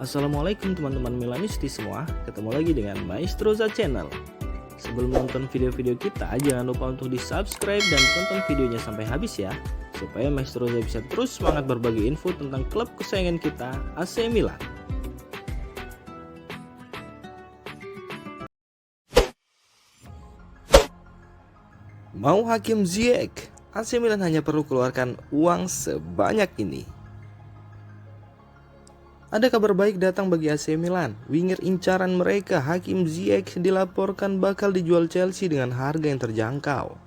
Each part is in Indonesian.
Assalamualaikum teman-teman Milanisti semua, ketemu lagi dengan Maestroza Channel. Sebelum nonton video-video kita, jangan lupa untuk di subscribe dan tonton videonya sampai habis ya, supaya Maestroza bisa terus semangat berbagi info tentang klub kesayangan kita, AC Milan. Mau Hakim Ziyech, AC Milan hanya perlu keluarkan uang sebanyak ini. Ada kabar baik datang bagi AC Milan. Winger incaran mereka, Hakim Ziyech, dilaporkan bakal dijual Chelsea dengan harga yang terjangkau.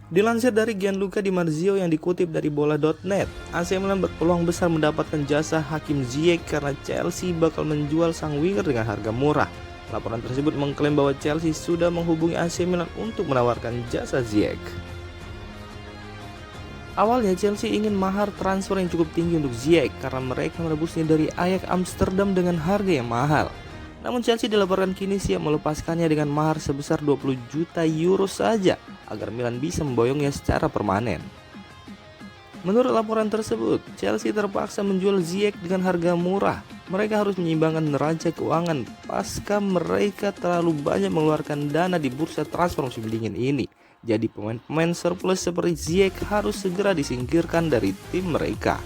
Dilansir dari Gianluca Di Marzio yang dikutip dari bola.net, AC Milan berpeluang besar mendapatkan jasa Hakim Ziyech karena Chelsea bakal menjual sang winger dengan harga murah. Laporan tersebut mengklaim bahwa Chelsea sudah menghubungi AC Milan untuk menawarkan jasa Ziyech. Awalnya Chelsea ingin mahar transfer yang cukup tinggi untuk Ziyech karena mereka menebusnya dari Ajax Amsterdam dengan harga yang mahal. Namun Chelsea dilaporkan kini siap melepaskannya dengan mahar sebesar 20 juta euro saja agar Milan bisa memboyongnya secara permanen. Menurut laporan tersebut, Chelsea terpaksa menjual Ziyech dengan harga murah. Mereka harus menyeimbangkan neraca keuangan pasca mereka terlalu banyak mengeluarkan dana di bursa transfer musim dingin ini. Jadi pemain-pemain surplus seperti Ziyech harus segera disingkirkan dari tim mereka.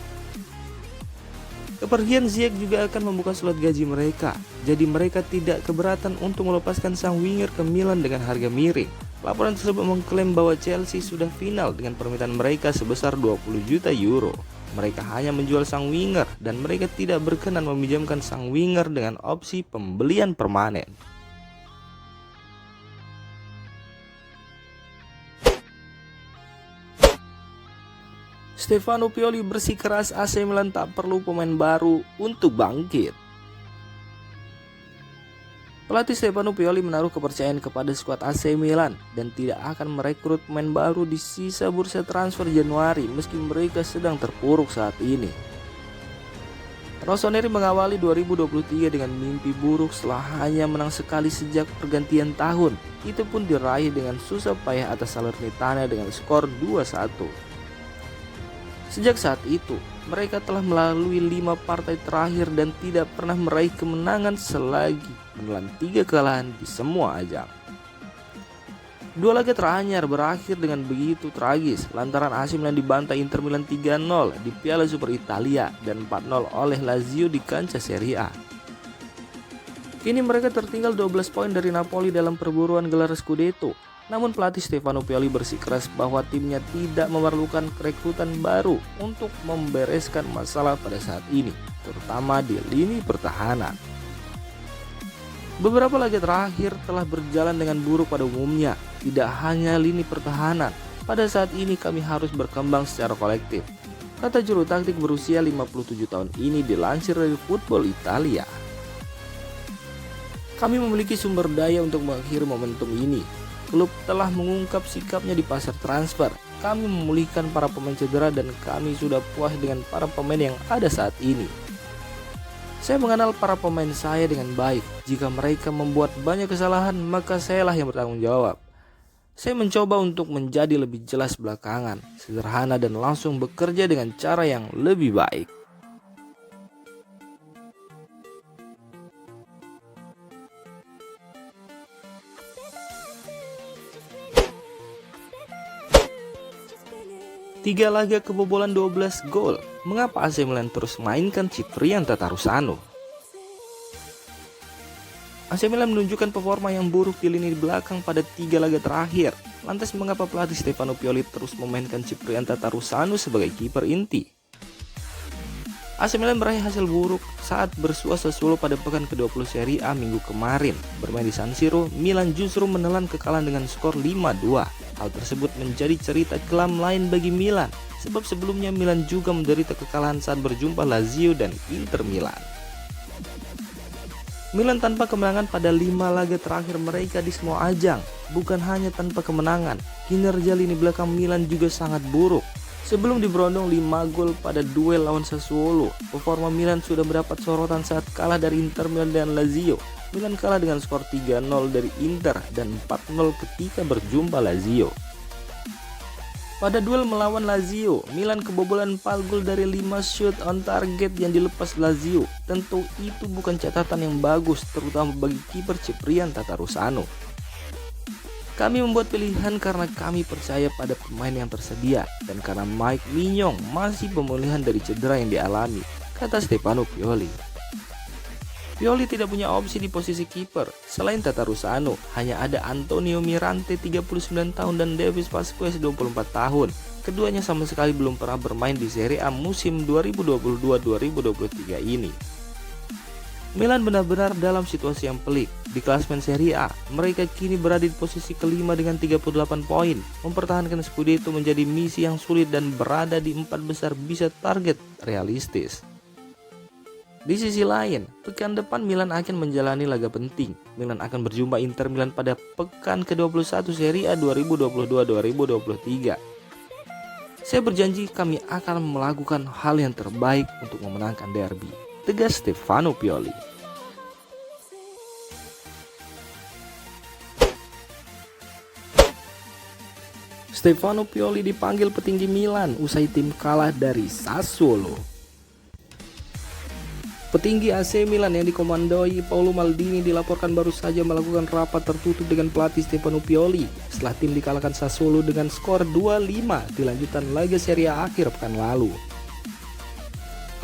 Kepergian Ziyech juga akan membuka slot gaji mereka. Jadi mereka tidak keberatan untuk melepaskan sang winger ke Milan dengan harga miring. Laporan tersebut mengklaim bahwa Chelsea sudah final dengan permintaan mereka sebesar 20 juta euro. Mereka hanya menjual sang winger dan mereka tidak berkenan meminjamkan sang winger dengan opsi pembelian permanen. Stefano Pioli bersikeras AC Milan tak perlu pemain baru untuk bangkit. Pelatih Stefano Pioli menaruh kepercayaan kepada skuad AC Milan dan tidak akan merekrut pemain baru di sisa bursa transfer Januari meski mereka sedang terpuruk saat ini. Rossoneri mengawali 2023 dengan mimpi buruk setelah hanya menang sekali sejak pergantian tahun. Itu pun diraih dengan susah payah atas Salernitana dengan skor 2-1. Sejak saat itu, mereka telah melalui 5 partai terakhir dan tidak pernah meraih kemenangan selagi menelan 3 kekalahan di semua ajang. 2 laga teranyar berakhir dengan begitu tragis lantaran AC Milan dibantai Inter Milan 3-0 di Piala Super Italia dan 4-0 oleh Lazio di kancah Serie A. Kini mereka tertinggal 12 poin dari Napoli dalam perburuan gelar Scudetto. Namun pelatih Stefano Pioli bersikeras bahwa timnya tidak memerlukan rekrutan baru untuk membereskan masalah pada saat ini, terutama di lini pertahanan. Beberapa laga terakhir telah berjalan dengan buruk pada umumnya, tidak hanya lini pertahanan. Pada saat ini kami harus berkembang secara kolektif, kata juru taktik berusia 57 tahun ini dilansir dari Football Italia. Kami memiliki sumber daya untuk mengakhiri momentum ini. Klub telah mengungkap sikapnya di pasar transfer. Kami memulihkan para pemain cedera dan kami sudah puas dengan para pemain yang ada saat ini. Saya mengenal para pemain saya dengan baik. Jika mereka membuat banyak kesalahan, maka sayalah yang bertanggung jawab. Saya mencoba untuk menjadi lebih jelas belakangan, sederhana dan langsung bekerja dengan cara yang lebih baik. Tiga laga kebobolan 12 gol. Mengapa AC Milan terus mainkan Ciprian Tatarusanu? AC Milan menunjukkan performa yang buruk di lini belakang pada 3 laga terakhir. Lantas mengapa pelatih Stefano Pioli terus memainkan Ciprian Tatarusanu sebagai kiper inti? AC Milan meraih hasil buruk saat bersua Sassuolo pada pekan ke-20 Serie A minggu kemarin. Bermain di San Siro, Milan justru menelan kekalahan dengan skor 5-2. Hal tersebut menjadi cerita kelam lain bagi Milan, sebab sebelumnya Milan juga menderita kekalahan saat berjumpa Lazio dan Inter Milan. Milan tanpa kemenangan pada 5 laga terakhir mereka di semua ajang. Bukan hanya tanpa kemenangan, kinerja lini belakang Milan juga sangat buruk. Sebelum diberondong 5 gol pada duel lawan Sassuolo, performa Milan sudah mendapat sorotan saat kalah dari Inter Milan dan Lazio. Milan kalah dengan skor 3-0 dari Inter dan 4-0 ketika berjumpa Lazio. Pada duel melawan Lazio, Milan kebobolan 4 gol dari 5 shoot on target yang dilepas Lazio. Tentu itu bukan catatan yang bagus, terutama bagi kiper Ciprian Tatarusanu. Kami membuat pilihan karena kami percaya pada pemain yang tersedia dan karena Mike Mignon masih pemulihan dari cedera yang dialami, kata Stefano Pioli. Pioli tidak punya opsi di posisi kiper. Selain Tatarusanu, hanya ada Antonio Mirante 39 tahun dan Davis Vasquez 24 tahun. Keduanya sama sekali belum pernah bermain di Serie A musim 2022-2023 ini. Milan benar-benar dalam situasi yang pelik. Di klasemen Serie A, mereka kini berada di posisi kelima dengan 38 poin. Mempertahankan Scudetto menjadi misi yang sulit dan berada di 4 besar bisa target realistis. Di sisi lain, pekan depan Milan akan menjalani laga penting. Milan akan berjumpa Inter Milan pada pekan ke-21 Serie A 2022-2023. Saya berjanji kami akan melakukan hal yang terbaik untuk memenangkan derby, tegas Stefano Pioli. Stefano Pioli dipanggil petinggi Milan usai tim kalah dari Sassuolo. Petinggi AC Milan yang dikomandoi Paolo Maldini dilaporkan baru saja melakukan rapat tertutup dengan pelatih Stefano Pioli setelah tim dikalahkan Sassuolo dengan skor 2-5 di lanjutan laga Serie A akhir pekan lalu.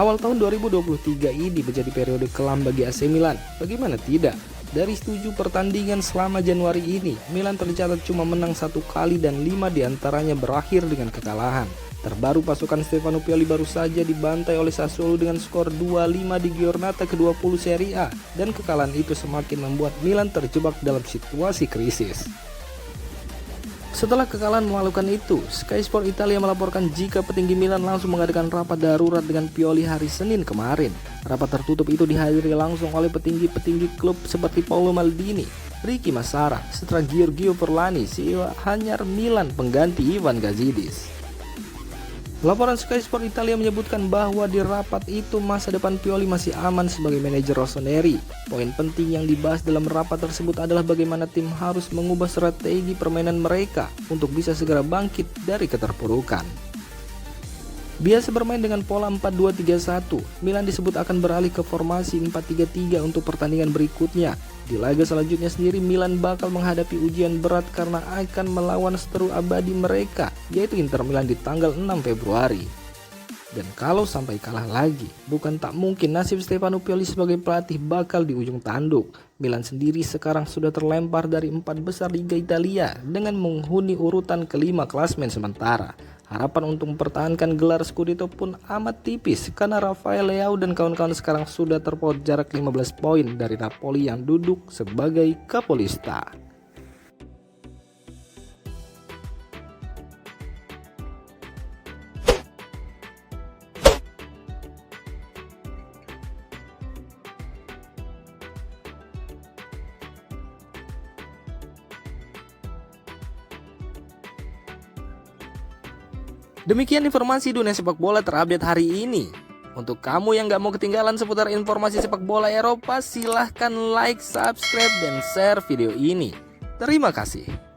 Awal tahun 2023 ini menjadi periode kelam bagi AC Milan. Bagaimana tidak? Dari 7 pertandingan selama Januari ini, Milan tercatat cuma menang 1 kali dan 5 diantaranya berakhir dengan kekalahan. Terbaru pasukan Stefano Pioli baru saja dibantai oleh Sassuolo dengan skor 2-5 di Giornata ke-20 Serie A, dan kekalahan itu semakin membuat Milan terjebak dalam situasi krisis. Setelah kekalahan memalukan itu, Sky Sport Italia melaporkan jika petinggi Milan langsung mengadakan rapat darurat dengan Pioli hari Senin kemarin. Rapat tertutup itu dihadiri langsung oleh petinggi-petinggi klub seperti Paolo Maldini, Ricky Massara, serta Giorgio Forlani, CEO Hanyar Milan pengganti Ivan Gazidis. Laporan Sky Sport Italia menyebutkan bahwa di rapat itu masa depan Pioli masih aman sebagai manajer rossoneri. Poin penting yang dibahas dalam rapat tersebut adalah bagaimana tim harus mengubah strategi permainan mereka untuk bisa segera bangkit dari keterpurukan. Biasa bermain dengan pola 4-2-3-1, Milan disebut akan beralih ke formasi 4-3-3 untuk pertandingan berikutnya. Di laga selanjutnya sendiri Milan bakal menghadapi ujian berat karena akan melawan seteru abadi mereka, yaitu Inter Milan di tanggal 6 Februari. Dan kalau sampai kalah lagi, bukan tak mungkin nasib Stefano Pioli sebagai pelatih bakal di ujung tanduk. Milan sendiri sekarang sudah terlempar dari 4 besar Liga Italia dengan menghuni urutan kelima klasemen sementara. Harapan untuk mempertahankan gelar Scudetto pun amat tipis karena Rafael Leao dan kawan-kawan sekarang sudah terpaut jarak 15 poin dari Napoli yang duduk sebagai kapolista. Demikian informasi dunia sepak bola terupdate hari ini. Untuk kamu yang gak mau ketinggalan seputar informasi sepak bola Eropa, silahkan like, subscribe, dan share video ini. Terima kasih.